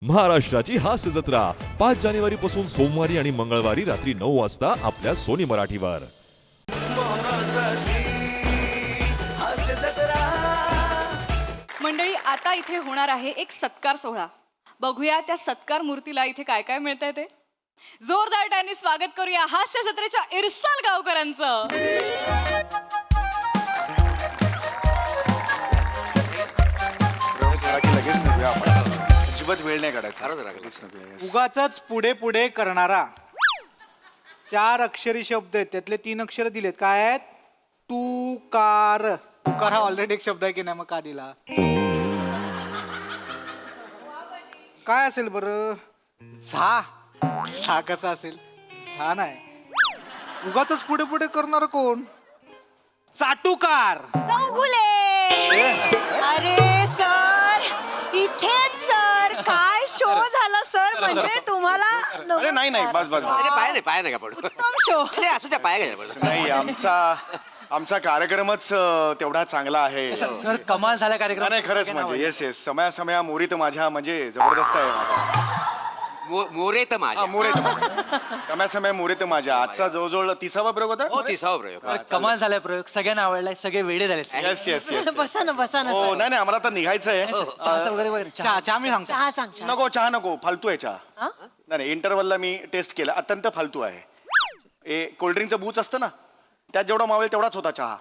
महाराष्ट्राची हास्य जत्रा 5 जानेवारी पासून सोमवारी आणि मंगळवारी रात्री 9 वाजता आपल्या सोनी मराठीवर. मंडळी, आता इथे होणार आहे एक सत्कार सोहळा. बघूया त्या सत्कार मूर्तीला इथे काय काय मिळतंय ते. जोरदार टाळ्यांनी स्वागत करूया हास्य जत्रेच्या इरसाल गावकरांचं. अजिबात वेळ नाही काढायचा. उगाच पुढे पुढे करणारा 4 अक्षरी शब्द आहेत, त्यातले 3 अक्षर दिलेत. काय आहेत? तुकार. तुकार हा ऑलरेडी एक शब्द आहे की नाही, मग का दिला? काय असेल बरं? झा. झा कसा असेल? झा नाही. उगाच पुढे पुढे करणार कोण? चाटुकार. चौगुले. अरे सर, इथेच सर. काय शो झाला सर, म्हणजे तुम्हाला अरे नाही नाही, बस बस बस. पाय नाही का पडू. उत्तम शो. असू त्या पाय घ्यायला नाही, आमचा कार्यक्रमच तेवढा चांगला आहे. सर कमाल झाला कार्यक्रम. नाही खरंच म्हणजे येस येस, समया मोरीत माझ्या म्हणजे जबरदस्त आहे माझा. मोरे तर माझ्या. मोरे समय मोरीत माझ्या. आजचा जवळजवळ 30वा प्रयोग होता. हो 30वा प्रयोग. सर कमाल झालाय प्रयोग, सगळ्यांना आवडलाय, सगळे वेडे झाले. Yes yes yes. बसा ना, बसा ना हो सर. नाही नाही, आम्हाला आता निघायचं आहे. चहाचं वगैरे वगैरे चहा मी सांगतो. चहा सांग चहा. नको चहा नको, फालतू आहे चहा. नाही इंटरवलला मी टेस्ट केला, अत्यंत फालतू आहे. कोल्ड्रिंकचं बूच असतं ना, त्यात जेवढा मावेल तेवढाच होता चहा.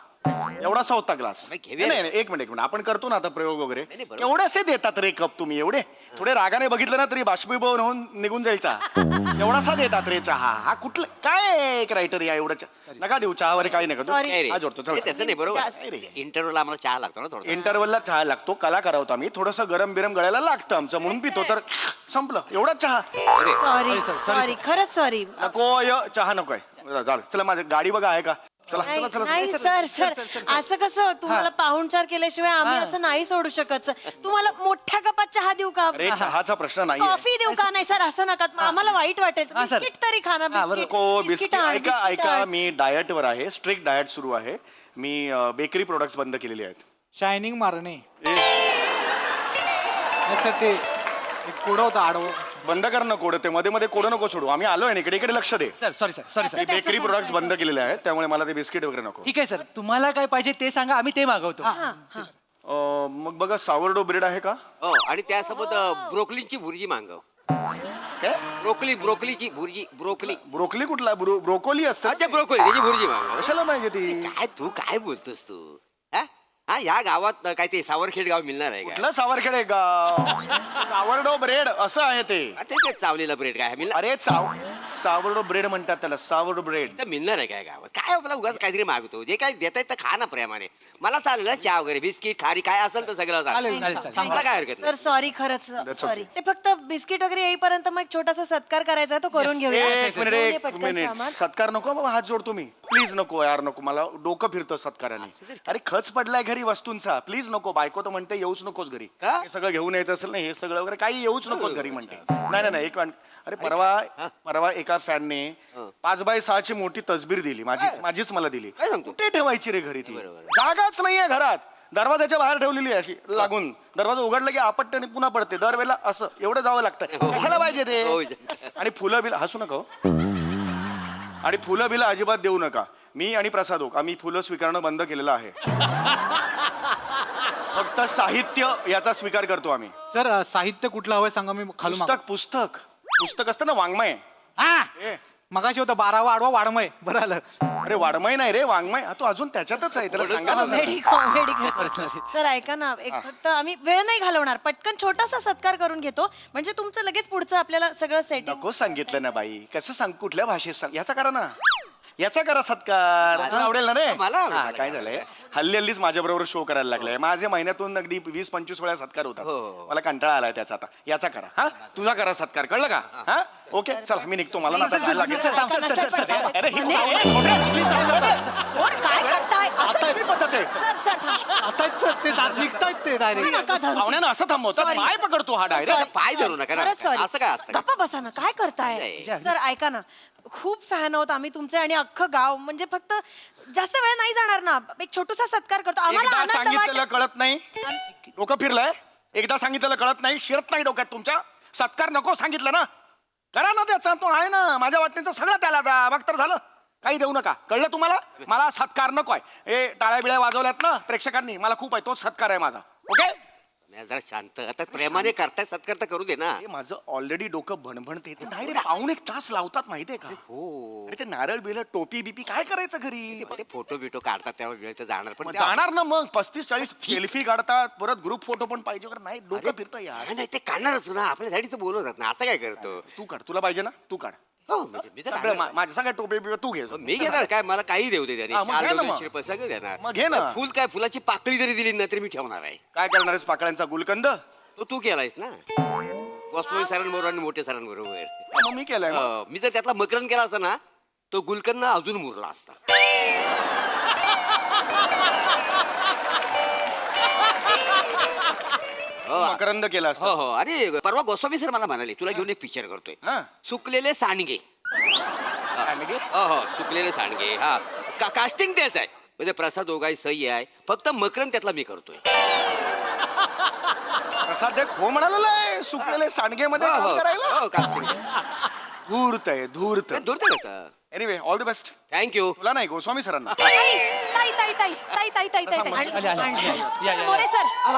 एवढासा होता ग्लास. घेऊया. नाही एक मिनिट आपण करतो ना आता प्रयोग वगैरे. नाही, बरोबर. एवढेसे देतात रे कप तुम्ही, एवढे थोडे रागाने बघितलं ना तरी बाष्पीभवन होऊन निघून जाईल चहा. एवढासा देतात रे चहा. हा कुठलं काय क्रायटेरिया एवढं नका देऊ चहावर, काही नका Sorry. देऊ. हा जोडतो चल. तसं नाही बरोबर. इंटरव्ह्यूला आम्हाला चहा लागतो ना थोडं. इंटरवलला चहा लागतो, कलाकार आहोत आम्ही, थोडंसं गरम बिरम गळ्याला लागतं आमचं, म्हणून पितो. तर संपलं एवढाच चहा. सॉरी सॉरी, खरंच सॉरी. नको चहा नकोय. चला माझी गाडी बघा आहे का? चला चला चला नाही सर सर, असं कसं? तुम्हाला पाहुणचार केल्याशिवाय आम्ही असं नाही सोडू शकत सर. तुम्हाला मोठ्या कपात चहा देऊ का? अरे चहाचा प्रश्न नाही. कॉफी देऊ का? नाही सर, असं नका. आम्हाला वाईट वाटेल. हा, सर. बिस्किट तरी खा ना. नको बिस्किट. आण, ऐका बिस्किट ऐका, आण. मी डाएट वर आहे, स्ट्रिक्ट डाएट सुरू आहे. मी बेकरी प्रोडक्ट्स बंद केलेले आहेत. शायनिंग मारणे. सर ते एक कोडं होतं आडवं. बंद कर ना कोड, ते मध्ये मध्ये कोड नको सोडू. आम्ही आलोय ना इकडे, इकडे लक्ष दे. Sir sorry sir, sorry sir. मी बेकरी प्रोडक्ट्स बंद केलेले आहेत, त्यामुळे मला ते बिस्किट वगैरे नको. ठीक आहे सर, तुम्हाला काय पाहिजे ते सांगा, आम्ही ते मागवतो. मग बघा सावरडो ब्रेड आहे का? हो आणि त्यासोबत ब्रोकलीची भुर्जी मागव. काय? ब्रोकलीची भुर्जी. ब्रोकली कुठला? ब्रोकोली असतं. अच्छा ब्रोकली, त्याची भुर्जी मागव. कशाला पाहिजे ती? काय तू काय बोलतोस तू? हा ह्या गावात काय ते सावरखेड गाव मिळणार आहे का? कुठलं सावरखेड आहे का? सावरडो ब्रेड असं आहे ते. ते चावलेला ब्रेड काय मिळणार? अरे सावरडो ब्रेड म्हणतात त्याला, सावरडो ब्रेड. तर मिळणार आहे काय गावात? काय आपला उगाच काहीतरी मागतो. जे काय देताय तर खा ना प्रेमाने. मला चालेल ना चहा वगैरे, बिस्किट खारी काय असेल तर सगळं चालेल, चालेल. चालेल. सांगा काय हरकत सर नाही. सॉरी, खरंच That's सॉरी. okay. ते फक्त बिस्किट वगैरे येईपर्यंत मग एक छोटासा सत्कार करायचा आहे, तो करून घेऊया. एक मिनिट घेऊन ये एक पटकन मिनिट. सामान. सत्कार नको बाबा, हात जोडतो मी. प्लीज नको यार, नको. मला डोकं फिरतं सत्काराने. अरे खच पडलाय घरी वस्तूंचा, प्लीज नको. बायको तर म्हणते येऊच नकोस घरी. का? हे सगळं घेऊन यायचं असेल ना, हे सगळं वगैरे काही येऊच नकोस घरी म्हणते. नाही नाही एक अरे परवा एका फॅनने 5x6 ची मोठी तसबीर दिली, माझीच मला दिली. काय सांगतो? कुठे ठेवायची रे घरी ती? जागाच नाहीये घरात. दरवाजाच्या बाहेर ठेवलेली आहे अशी लागून. दरवाजा उघडला की आपटते आणि पुन्हा पडते दरवेळेला. असं एवढं जावं लागतं. कशाला पाहिजे हो. ते? आणि फुलं बिल हसू नका हो. आणि फुलं बिलं अजिबात देऊ नका. मी आणि प्रसाद आम्ही फुलं स्वीकारणं बंद केलेलं आहे. फक्त साहित्य याचा स्वीकार करतो आम्ही. सर साहित्य कुठलं हवंय सांगा, मी खालून पुस्तक असतं ना, वाङ्मय. ए, मगाशी होतं 12वा आडवा वाडमय. बरं आलं. अरे वाङ्मय नाही रे, वाङ्मय. हा तो अजून त्याच्यातच आहे, त्याला सांगा ना जरा. कॉमेडी. सर ऐका ना, एक फक्त आम्ही वेळ नाही घालवणार, पटकन छोटासा सत्कार करून घेतो, म्हणजे तुमचं लगेच पुढचं आपल्याला सगळं सेट. नको सांगितलं ना बाई. कसं सांग, कुठल्या भाषेत सांग. याचा करा ना, याचा करा सत्कार. तुला आवडेल ना रे? मला आवडेल. हा, काय झालंय, हल्लीच माझ्या बरोबर शो करायला लागलाय. माझे महिन्यातून अगदी 20-25 वेळा सत्कार होतात. मला कंटाळा आलाय त्याचा. आता याचा करा. हा तुझा करा सत्कार, कळलं का? हा ओके चला, मी निघतो. मला ना आता जायला लागेल. अरे, ही काय करताय असं? ही पद्धत आहे. सर सर आता ते निघतायत ते डायरेक्ट. नका धरू. पाहुण्यानं असं थांबवतात, Sorry. पाय पकडतो हा डायरेक्ट. पाय धरू नका ना. खरंच sorry. असं काय असतं? गप्पा बसा ना, काय करताय? नाही. सर ऐका ना, खूप फॅन आहोत आम्ही तुमचे, आणि अख्खं गाव, म्हणजे फक्त जास्त वेळ नाही जाणार ना, एक छोटासा सत्कार करतो. आम्हाला एकदा आनंद सांगितलेलं वाटेल. कळत नाही. डोकं फिरलंय. एकदा सांगितलेलं कळत नाही, शिरत नाही डोक्यात तुमच्या. सत्कार नको सांगितलं ना, करा ना त्याचा, तो आहे ना माझ्या वाटणीचं सगळं त्याला द्या, मग तर झालं. काही देऊ नका, कळलं तुम्हाला? मला सत्कार नको आहे. ए टाळ्या बिळ्या वाजवल्यात ना प्रेक्षकांनी, मला खूप आहे, तोच सत्कार आहे माझा. ओके, नाही, जरा शांत, आता प्रेमाने करताय सत्कार तर करू दे ना. हे माझं ऑलरेडी डोकं भणभणते. ते नाही रे, पाऊण एक तास लावतात माहितीये का? हो, अरे ते नारळ बिरळ टोपी बिपी काय करायचं घरी? ते फोटो बिटो काढतात त्यावर वेळ तर जाणार, पण मग ते- जाणार ना, मग 35-40 सेल्फी काढतात, परत ग्रुप फोटो पण पाहिजे वगैरे. नाही डोकं फिरतं यार. नाही, नाही, ते काढणारच ना, आपल्यासाठी तर बोलवतात ना, असं काय करतो? तू काढ, तुला पाहिजे ना, तू काढ. हो, म्हणजे मी तर सगळं काढणार. माझ्या सगळ्या टोपी बिपी तू घे. मी घेणार काय, मला काही देऊ दे त्याने, हा, मग शाल घे ना देऊ दे, मग. श्रीफळ सगळं देणार. मग घे ना. फुल काय, फुलाची पाकळी जरी दिली ना तरी मी ठेवणार आहे. काय करणार आहेस पाकळ्यांचा गुलकंद? तो तू केलायस ना, गोस्वामी सरांबरोबर आणि मोठ्या सरांबरोबर. मग मी केलंय मग. मी जर त्यातला मकरंद केला असता ना, तो गुलकंद अजून मुरला असता. हो, मकरंद केला हो असता. हो. अरे परवा गोस्वामी सर मला म्हणाले तुला घेऊन एक पिक्चर करतोय, हा. सुकलेले सांडगे. सांडगे? हो हो, सुकलेले सांडगे. हा, कास्टिंग तेच आहे, म्हणजे प्रसाद दोघाही सही आहे, फक्त मकरंद त्यातला मी करतोय. प्रसाद एक हो म्हणालेला आहे सुकलेले सांडगे मध्ये हो, काम हो, करायला. हो, casting. धूर्त आहे धूर्त. दूर तर कसं. Anyway all the best. Thank you. तुला नाही, गोस्वामी सरांना. ताई ताई ताई ताई ताई ताई ताई ताई सांग ताई. आले, आले, आले. या, या, या.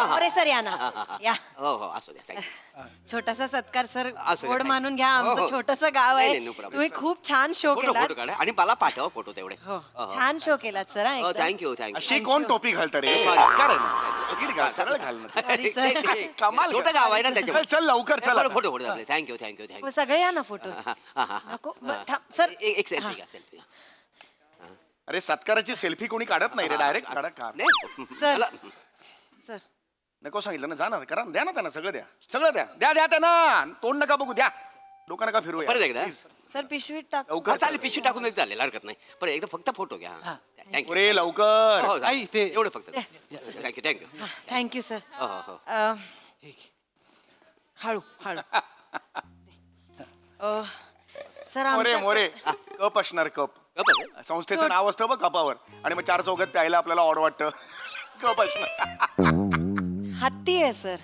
मोरे सर या ना या. हो हो, असू द्या, थँक्यू. छोटासा सत्कार सर, असू दे, गोड thank मानून घ्या. हो, आमचं हो. छोटस गाव नाही, आहे, नाही, no problem. तुम्ही खूप छान शो फोटो केलात. फोटो काढा आणि मला पाठवा फोटो तेवढे. हो छान शो केलात सर. हो, थँक्यू थँक्यू. अशी कोण टोपी घालतं रे? Sorry. सत्कार आहे ना. नीट घाल, सरळ घाल ना. Sorry, sir. कमाल छोटं गाव आहे ना चल त्याच्यामुळे. चल लवकर चल आता. Photo photo thank you thank you thank you. सगळे या ना फोटो. नको थांब, सर एक सेल्फी घ्या, सेल्फी घ्या. अरे सत्काराची सेल्फी कोणी काढत नाही रे, डायरेक्ट काढा का? नाही, सर. मला- सर नको सांगितलं ना, जा ना, करा ना, द्या ना त्यांना सगळं द्या, सगळं द्या, द्या द्या त्यांना. तोंड नका बघू, द्या. डोकं नका फिरू परत एकदा? सर पिशवीत टाक. हा, लवकर चालेल, पिशवी टाकून तरी चालेल, हरकत नाही. पण एकदा फक्त फोटो घ्या. थँक्यू. रे लवकर. हो, आई, ते- एवढं फक्त. Thank you thank you. Thank you sir. हो हो हो. हळू हळू. सर मोरे आमच्या मोरे कप असणार, कप. गप्प बस. संस्थेचं नाव असतं बघ कपावर, आणि मग 4 चौघात प्यायला आपल्याला ऑड वाटतं. कप असणार. हत्ती आहे सर,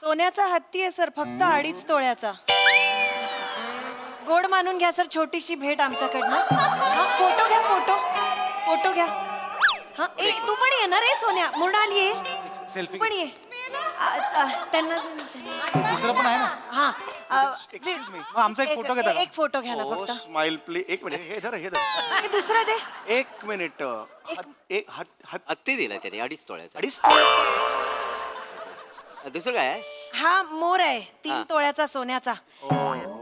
सोन्याचा हत्ती आहे सर, फक्त 2.5 तोळ्याचा. गोड मानून घ्या सर, छोटीशी भेट आमच्याकडनं. हा फोटो घ्या, फोटो फोटो घ्या. हा ए तू पण ये ना रे सोन्या, मृणाल ये. सेल्फी तू पण ये. त्यांना दुसरं पण आहे ना. हा Excuse me. मग आमचा एक फोटो घेता का? एक फोटो घ्या ना हो फक्त. Smile please. एक मिनिट, हे धर, हे धर. हे दुसरं दे. एक मिनिट. एक हत्ती दिला त्याने 2.5 तोळ्याचा. 2.5. दुसरं काय आहे? हा मोर आहे 3 हा. तोळ्याचा सोन्याचा.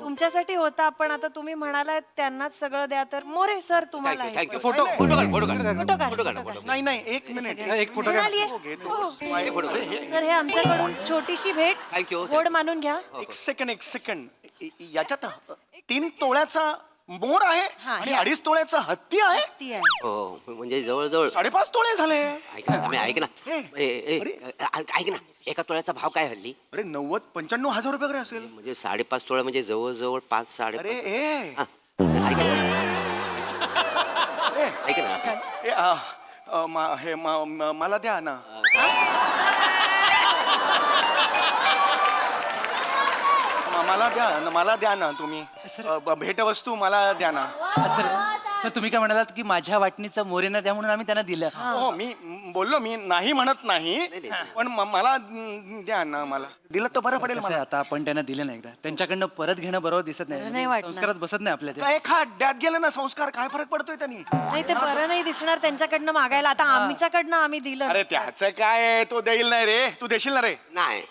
तुमच्यासाठी होता, पण आता तुम्ही म्हणाला त्यांनाच सगळं द्या, तर मोरे सर तुम्हाला थँक्यू आहे. थँक्यू. फोटो फोटो काढ, फोटो काढ, फोटो काढ, फोटो काढ, फोटो फोटो काढ. नाही नाही, एक मिनिट. एक फोटो घ्या. मृणाल ये. घेतो. हो. Smile. फोटो अरे, हे- सर हे आमच्याकडून छोटीशी भेट. Thank you. गोड मानून घ्या. एक सेकंड, एक सेकंड. याच्यात 3 तोळ्याचा मोर आहे हा, आणि हे- 2.5 तोळ्याचा हत्ती आहे. ती आहे. हो, म्हणजे जवळजवळ 5.5 तोळे झाले. ऐक ना, आम्ही ऐक ना. हे. ऐक ना, एका तोळ्याचा भाव काय हल्ली? अरे 90-95 हजार रुपये वगैरे असेल. म्हणजे 5.5 तोळा म्हणजे जवळजवळ 5-5.5. अरे ए ऐक ना, ऐक ना. ए, हे मला द्या ना. मला द्या ना तुम्ही. भेटवस्तू मला द्या ना. सर सर तुम्ही काय म्हणालात की माझ्या वाटणीचं मोरेंना द्या म्हणून आम्ही त्यांना दिलं. हो मी बोललो, मी नाही म्हणत नाही, पण मला द्या ना. मला दिलं तर बरं पडेल कसं आहे, मला. आता आपण त्यांना दिलं नाही एकदा, त्यांच्याकडनं परत घेणं बरोबर दिसत बरं नाही नाही. वाटणार. संस्कारात बसत नाही आपल्या ते. काय खड्ड्यात गेले ना संस्कार, काय फरक पडतोय त्यांनी? नाही ते बरं नाही दिसणार त्यांच्याकडनं मागायला. आता आमच्याकडनं आम्ही दिलं. अरे त्याचं काय आहे, तो देईल नाही रे. तू देशील ना रे? नाही.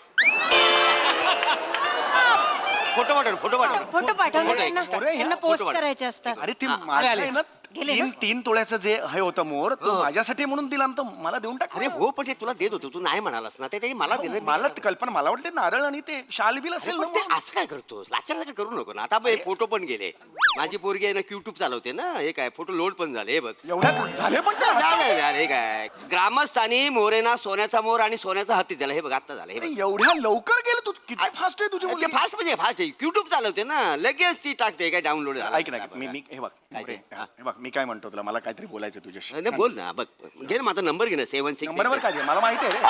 फोटो पाठव, फोटो पाठव. फोटो पाठवले फोटो त्यांना, एक. मोरे, त्यांना फोटो पोस्ट पाठव. करायचे असतात. अरे ती हा, माझं आले. आहे ना, गेले ना? 3 तोळ्याचं जे हे होतं मोर, तो माझ्यासाठी म्हणून दिला ना, तो मला देऊन टाक. अरे हो, पण ते तुला देत होतो, तू नाही म्हणालास ना, ते त्यांनी मला दिलं. मला कल्पना, मला वाटते नारळ आणि ते शाल बिल असेल ना पण ते म्हणून. असं काय करतोस, लाचारसारखं करू नको ना. आता बघ, फोटो पण गेले. माझी पोरगी आहे ना, युट्यूब चालवते ना, हे काय फोटो लोड पण झाले. हे बघ एवढ्यात झाले पण ते. झालं यार, हे काय ग्रामस्थानी मोरेना सोन्याचा मोर आणि सोन्याचा हत्ती त्याला. हे बघ आता झालं. हे अरे बघ. एवढ्या लवकर गेलं तू, किती फास्ट आहे तुझी ते मुलगी. फास्ट म्हणजे फास्ट आहे, युट्यूब चालवते ना, लगेच ती टाकते. काय डाउनलोड झालं. ऐक ना, मी हे बघ काय ते? हे बघ, मी काय म्हणतो तुला, मला काहीतरी बोलायचं तुझ्याशी. नाही, बोल ना. बघ, घे ना माझा नंबर, घे ना. 7 6. नंबरवर काय दे, मला माहिती आहे रे.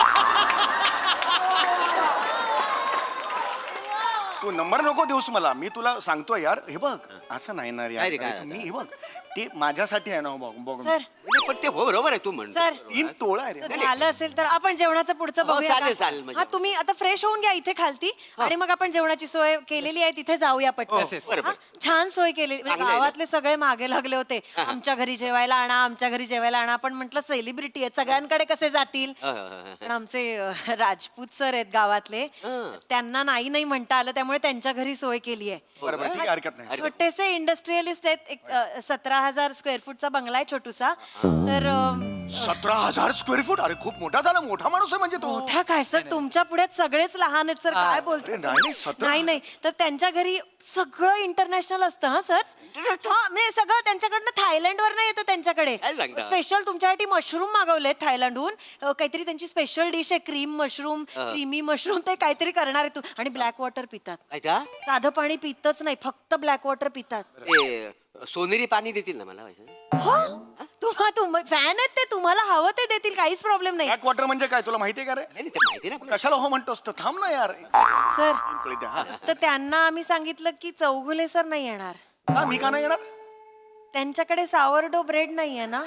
तू नंबर नको देऊस मला, मी तुला सांगतो यार. हे बघ असं नाही ना काय यार रे, काय करायचं. मी हे बघ ते माझ्यासाठी आहे ना बघ बघ सर नाही, पण ते हो बरोबर आहे तू म्हण सर 3 तोळा आहे रे. तर झालं असेल तर आपण जेवणाचं पुढचं हो, बघूया चालेल, का? चालेल, म्हणजे. हा तुम्ही आता फ्रेश होऊन घ्या इथे खालती आणि मग आपण जेवणाची सोय केलेली आहे तिथे जाऊया पटकन Yes, yes. बरोबर. हा? छान सोय केलेली म्हणजे चांगलं आहे ना? गावातले सगळे मागे लागले होते आमच्या घरी जेवायला आणा, आमच्या घरी जेवायला आणा. पण म्हटलं सेलिब्रिटी आहेत सगळ्यांकडे कसे जातील. पण आमचे राजपूत सर आहेत गावातले, त्यांना नाही नाही म्हणता आलं त्यामुळे त्यांच्या घरी सोय केली आहे. बरोबर ठीक आहे, हरकत नाही. छोटेसे इंडस्ट्रियलिस्ट आहेत. एक 17,000 स्क्वेअर फूटचा बंगला आहे छोटूसा. तर 17,000 स्क्वेअर फूट. अरे खूप मोठा झाला, मोठा माणूस आहे म्हणजे तो. मोठा काय सर, तुमच्या पुढे सगळेच लहान आहेत सर. काय बोलतो अरे नाही, 17. नाही नाही तर त्यांच्या घरी सगळं इंटरनॅशनल असतं हा सर. हा म्हणजे सगळं त्यांच्याकडनं थायलंड वर नाही येतं त्यांच्याकडे. काय सांगता? स्पेशल तुमच्यासाठी मशरूम मागवलेत थायलंडहून. काहीतरी त्यांची स्पेशल डिश आहे, क्रीम मशरूम, क्रीमी मशरूम. ते काहीतरी करणार आहे तू. आणि ब्लॅक वॉटर पितात. काय का? साधं पाणी पितच नाही, फक्त ब्लॅक वॉटर पितात. ते सोनेरी पाणी देतील ना मला माहिती? फॅन आहेत ते, तुम्हाला हवं ते देतील, काहीच प्रॉब्लेम नाही. बॅक वॉटर म्हणजे काय तुला माहितीये का रे? नाही ते माहिती ना आपल्याला. कशाला हो म्हणतोस तर थांब ना यार. सर इकडे द्या, हा. तर त्यांना आम्ही सांगितलं की चौगुले सर नाही येणार. का मी का नाही येणार? त्यांच्याकडे सावरडो ब्रेड नाहीये ना.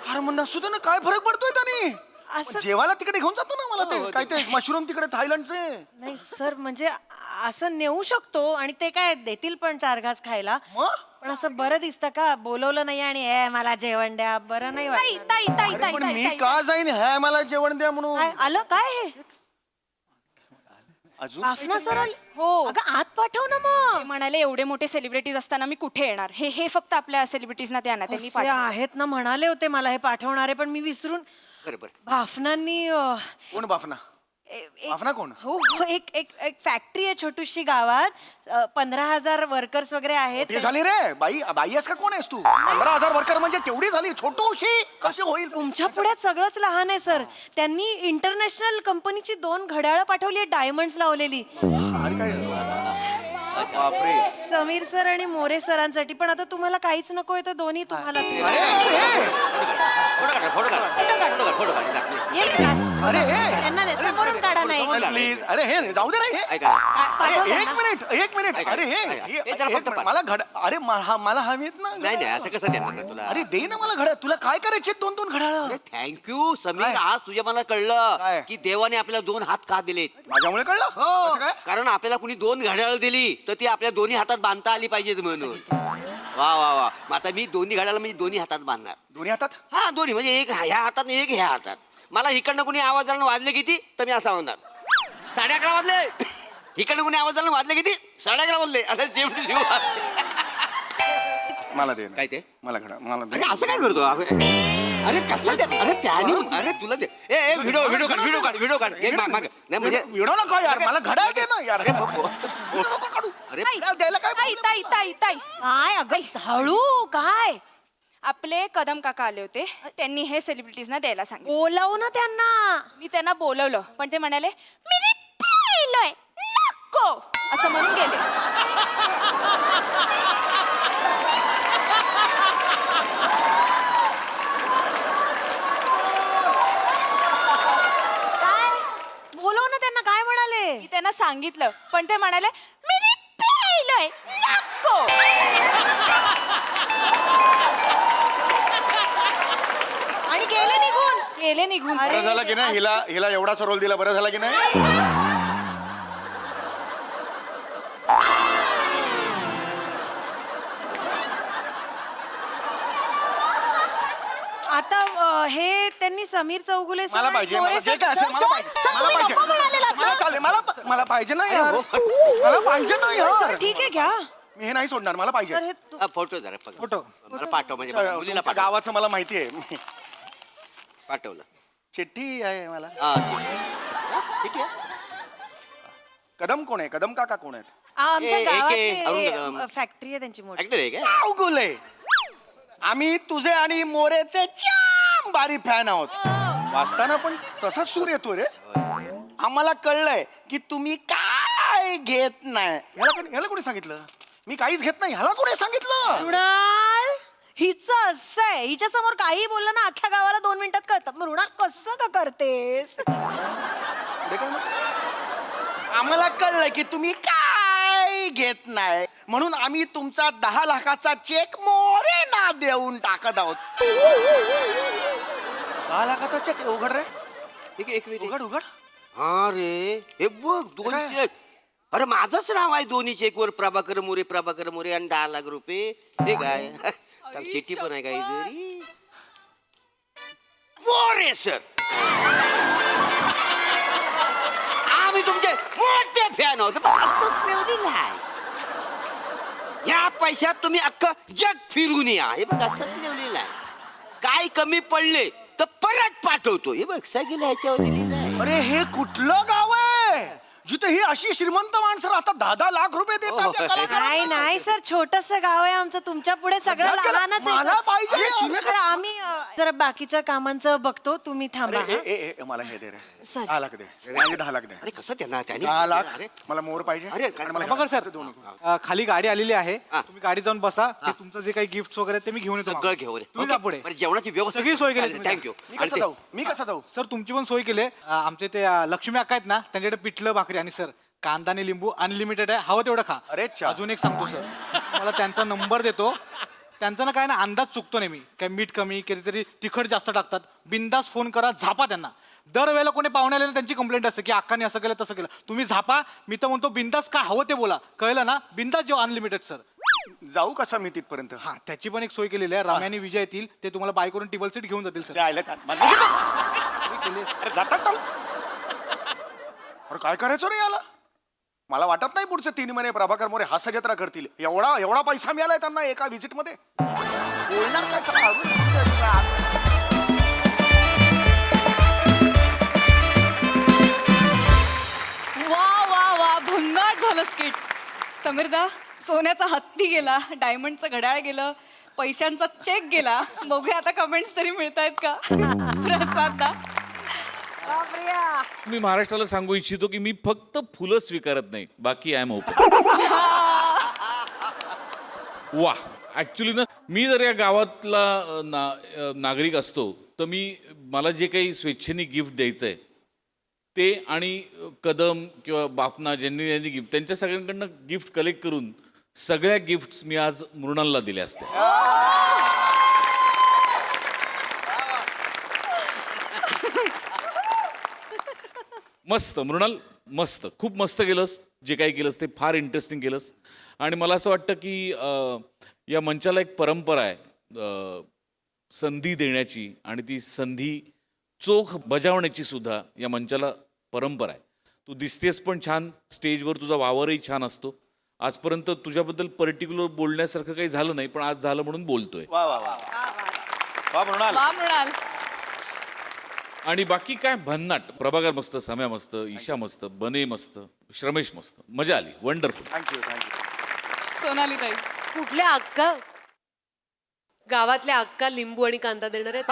अरे म्हणणं सुद्धा ना काय फरक पडतोय त्याने. असं- जेवायला तिकडे घेऊन जातो ना मला ते काय ते मशरूम तिकडे थायलंडचे. नाही सर म्हणजे असं नेऊ शकतो आणि ते काय देतील पण 4 घास खायला. मग पण असं बरं दिसतं का बोलवलं नाही आणि मला जेवण द्या, बरं नाही ताई वाटत. ताई ताई अरे ताई पण ताई, मी ताई. का जाईन हे मला जेवण द्या म्हणून. काय आलं काय हे अजून आफ्ना सर आले? हो. अगं आत पाठव ना ते मग. म्हणाले एवढे मोठे सेलिब्रिटीज असताना मी कुठे येणार. हे हे फक्त आपल्या सेलिब्रिटीजना द्या ना, त्यांनी असे पाठवा. आहेत ना, म्हणाले होते मला हे पाठवणारे पण मी विसरून. बरोबर. भाफनांनी कोण बाफना? बाफना कोण? हो हो एक एक एक फॅक्टरी आहे छोटीशी गावात. 15,000 वर्कर्स वगैरे आहेत. ते झाली रे बाई. बाई आहेस का कोण आहेस तू? 15,000 वर्कर म्हणजे तेवढी झाली छोटूशी कशी होईल? तुमच्या पुढ्यात सगळंच लहान आहे सर. त्यांनी इंटरनॅशनल कंपनीची 2 घड्याळं पाठवली, डायमंड्स लावलेली. अरे काय बापरे. समीर सर आणि मोरे सरांसाठी. पण आता तुम्हाला काहीच नकोय तर दोन्ही तुम्हालाच. फोटो काढ, फोटो काढ. फोटो काढ, फोटो काढ. दाखव. ये काढ. अरे हे त्यांना दे, समोरून काढा नाही. प्लीज. अरे हे जाऊ दे रे हे. ऐका ना. अरे पाठव एक त्यांना. मिनिट एक मिनिट. ऐका, अरे हे ऐका. हे- हे जरा एक फक्त मिनिट. पाठ. मला घड अरे मला हवीत ना नाही नाही असं कसं देणार ना तुला? अरे दे ना मला घड्या. तुला काय करायचे 2-2 घड्याळ? थँक्यू समीर. काय? आज तुझ्या मला कळलं काय? की देवाने आपल्याला 2 हात का दिलेत. माझ्यामुळे कळलं? कसं काय? कारण आपल्याला कुणी 2 घड्याळ दिली तर ती आपल्या दोन्ही हातात बांधता आली पाहिजेत म्हणून. वा वा वा. मग आता मी 2 घड्याळ म्हणजे दोन्ही हातात बांधणार. दोन्ही हातात. हा दोन्ही म्हणजे एक ह्या हातात आणि एक ह्या हातात. मला इकडनं कुणी आवाज आला वाजले किती तर मी असा म्हणणार 11:30 वाजले. इकडनं कुणी आवाज आला वाजले किती 11:30 वाजले. आता शेवटी शिव. मला दे ना. काय ते? मला घड्या मला दे. अरे असं काय करतो? अरे कसं ते? अरे त्याने अरे तुला दे. ए व्हिडिओ व्हिडिओ काढ व्हिडिओ काढ व्हिडिओ काढ. एक माग नाही म्हणजे विडो नको यार. मला घड्याळ दे ना यार. विडो नको काढू. अरे ताई, घड्याळ द्यायला काय ताई ताई ताई ताई. काय अगं हळू काय आपले कदम काका आले होते, त्यांनी हे सेलिब्रिटीजना द्यायला सांगितलं. बोलव ना त्यांना. मी त्यांना बोलवलं पण ते म्हणाले मी पिलोय नको असं म्हणून गेले. काय बोलव ना त्यांना. काय म्हणाले? मी त्यांना सांगितलं पण ते म्हणाले मी पिलोय नको. आणि गेले निघून. गेले निघून. बरं झालं की नाही. हिला एवढासा रोल दिला. बरं झालं की नाही. आता हे त्यांनी समीर चौगुले सर मला आणि पाहिजे. मोरे मला जे सर- काय असेल मला सर- पाहिजे. सर, मला तुम्ही पाहिजे. नको म्हणालेलात ना? मला चालेल. मला पाहिजे ना यार. मला पाहिजे ना सर यार. ठीक आहे घ्या. मी हे नाही सोडणार. मला पाहिजे. सर हे तू- फोटो जरा फोटो. मला पाठव म्हणजे मुलीला तुमच्या पाठव. गावाचं मला माहिती आहे. पाठवलं. चिठ्ठी आहे मला. हा ठीक आहे. कदम कोण आहे? कदम काका कोण आहेत? आमच्या अरुण गावात कदम. फॅक्टरी आहे त्यांची मोठी. ऍक्टर आहे काय? अवघुले. आम्ही तुझे आणि मोरेचे जाम भारी फॅन आहोत. वाचताना पण तसाच सूर येतो रे. आम्हाला कळलंय की तुम्ही काय घेत नाही. ह्याला कोणी सांगितलं? मी काहीच घेत नाही. ह्याला कोणी सांगितलं? मृणाल हिचं असं आहे, हिच्या समोर काही बोललं ना अख्ख्या गावाला 2 मिनिटात कळतं. मृणाल कसं का करतेस? पुढे काय मग? आम्हाला कळलं की तुम्ही काय घेत नाही म्हणून आम्ही तुमचा 10 लाखाचा चेक मोरेना देऊन टाकत आहोत. 10 लाखाचा चेक उघड रे, एक मिनिट उघड उघड. हा रे हे बघ दोन काय? चेक. अरे माझंच नाव आहे दोन्ही चेकवर, प्रभाकर मोरे आणि 10 लाख रुपये. हे काय त्याला चिठ्ठी पण आहे काहीतरी. मोरे सर, आम्ही तुमचे मोठे फॅन आहोत. पण असंच ठेवलेलं आहे. या पैशात तुम्ही अख्खं जग फिरून या. हे बघ असंच ठेवलेलं आहे. काय कमी पडले तर परत पाठवतो. हे बघ सगळं ह्याच्यावर दिलेलं आहे. अरे हे कुठलं गाव आहे जिथे ही अशी श्रीमंत माणसं राहतात 10 लाख रुपये देतात त्या कलाकारांना? नाही नाही सर, छोटस गाव आहे आमचं, तुमच्या पुढे सगळं मला केलं- लहानच आहे मला सर. पाहिजे. अरे, तुम्ही खरं आम्ही जरा बाकीच्या कामांचं बघतो, तुम्ही थांबा. अरे, मला हे दे रे. Sorry. 10 लाख दे. माझे 10 लाख दे. अरे कसं त्यांना त्याने 10 लाख अरे मला मोर पाहिजे. अरे, आणि मला प्रभाकर सर, दोन खाली गाडी आलेली आहे, हा. तुम्ही गाडी जाऊन बसा. ते तुमचं जे काही गिफ्ट वगैरे ते मी घेऊन येतो. सगळं घेऊ रे. तुम्ही जा पुढे. बरं, जेवणाची व्यवस्था सगळी सोय केली तुम्ही. थँक्यू. मी कसं जाऊ मी कसं जाऊ सर तुमची पण सोय केली. आमचे ते लक्ष्मी अक्का आहेत ना, त्यांच्याकडे पिठलं भाकरी आणि सर कांदा आणि लिंबू अनलिमिटेड आहे, हवं तेवढं खा. अरे च्छा. अजून एक सांगतो सर, मला त्यांचा नंबर देतो. त्यांचा ना काय ना अंदाज चुकतो नाही मी, काय मीठ कमी कधीतरी तिखट जास्त टाकतात. बिंदास फोन करा, झापा त्यांना. दरवेळेला कोणी पाहुणे आले ना त्यांची कंप्लेंट असते की अक्काने असं केलं तसं केलं. तुम्ही झापा, मी तर म्हणतो बिंदास काय हवं ते बोला, कळलं ना. बिंदास जेव्हा अनलिमिटेड सर. जाऊ कसा मी तिथपर्यंत? हा, त्याची पण एक सोय केलेली आहे. रम्या आणि विजय येतील, ते तुम्हाला बाय करून टेबल सीट घेऊन जातील सर. जायला छान. अरे जातात टाल. अरे काय करायचं रे याला? मला वाटत नाही पुढचे 3 महिने प्रभाकर मोरे हास्य जत्रा करतील. एवढा पैसा मिळालाय त्यांना एका व्हिजिट मध्ये. बोलणार काय सगळं? वा वा वा, भन्नाट झालं स्किट. समीरदा, सोन्याचा हत्ती गेला, डायमंडचं घड्याळ गेलं, पैशांचा चेक गेला. बघूया आता कमेंट्स तरी मिळतायत का? प्रसाददा, मी महाराष्ट्राला सांगू इच्छितो की मी फक्त फुलं स्वीकारत नाही, बाकी आय एम ओपन. वा, ऍक्च्युली ना मी जर या गावातला नागरिक असतो तर मला जे काही स्वेच्छेने गिफ्ट द्यायचं आहे ते आणि कदम किंवा बाफना ज्यांनी गिफ्ट, त्यांच्या सगळ्यांकडनं गिफ्ट कलेक्ट करून सगळ्या गिफ्ट्स मी आज मृणालला दिल्या असत्या. मस्त मृणाल, मस्त, खूप मस्त केलंस. जे काही केलंस ते फार इंटरेस्टिंग केलंस. आणि मला असं वाटतं की या मंचाला एक परंपरा आहे संधी देण्याची, आणि ती संधी चोख बजावण्याची सुद्धा या मंचाला परंपरा आहे. तू दिसतेस पण छान, स्टेजवर तुझा वावरही छान असतो. आजपर्यंत तुझ्याबद्दल पर्टिक्युलर बोलण्यासारखं काही झालं नाही, पण आज झालं म्हणून बोलतोय. वा वा वा वा मृणाल. वा मृणाल. आणि बाकी काय भन्नाट. प्रभाकर मस्त, सम्या मस्त, ईशा मस्त, बने मस्त, श्रमेश मस्त, मजा आली. वंडरफुल. Thank you thank you. सोनाली ताई, कुठल्या अक्का? गावातल्या अक्का लिंबू आणि कांदा देणार आहेत.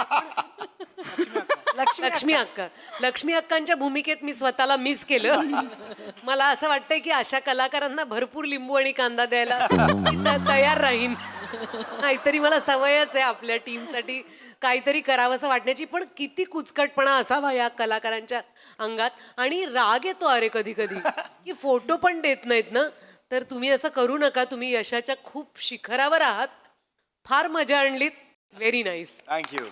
लक्ष्मी अक्का. लक्ष्मी अक्कांच्या भूमिकेत मी स्वतःला मिस केलं. मला असं वाटतंय की अशा कलाकारांना भरपूर लिंबू आणि कांदा द्यायला मी तयार राहीन. नाहीतरी मला सवयच आहे आपल्या टीमसाठी काहीतरी करावंसं वाटण्याची. पण किती कुचकटपणा असावा या कलाकारांच्या अंगात. आणि राग येतो अरे कधी कधी की फोटो पण देत नाहीत ना. तर तुम्ही असं करू नका. तुम्ही यशाच्या खूप शिखरावर आहात. फार मजा आणलीत. Very nice. थँक्यू.